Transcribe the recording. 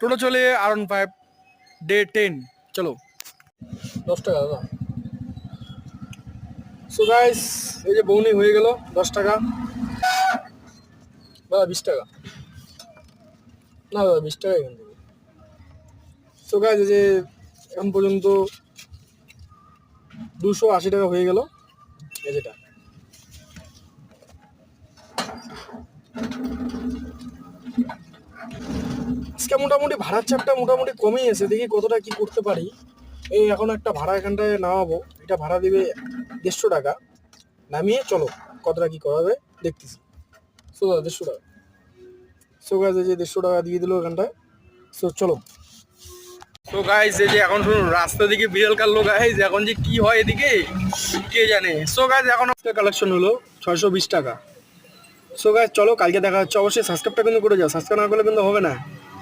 টোটো চলে R15 day 10 চলো 10 টাকা দাদা। সো গাইস এই যে বউনি হয়ে গেল 10 টাকা দাদা 20 টাকা না দাদা 20 টাকা এখান থেকে। সো গাইস এই যে এখন পর্যন্ত 280 টাকা হয়ে গেল এই যেটা। আজকে মোটামুটি ভাড়ার চাপটা মোটামুটি কমেই আছে, দেখি কতটা কি করতে পারি। এই এখন একটা ভাড়া এখানটায় নামাবো, এটা ভাড়া দেবে 150 টাকা, নামিয়ে চলো কতটা কি করা যাবে দেখতেছি। সো দাদা 150 টাকা। সো গাইজ এই যে 150 টাকা দিয়ে দিল এখানটায়। সো চলো। সো গাইজ এই যে এখন শুনুন রাস্তা দিকে বিড়াল কাটলো গাইজ, এখন যে কি হয় এদিকে কে জানে। সো গাইজ এখন কালেকশন হলো 620 টাকা। সো গাইজ চলো কালকে দেখা হচ্ছে। অবশ্যই সাবস্ক্রাইবটা কিন্তু করে যাও, সাবস্ক্রাইব না করলে কিন্তু হবে না।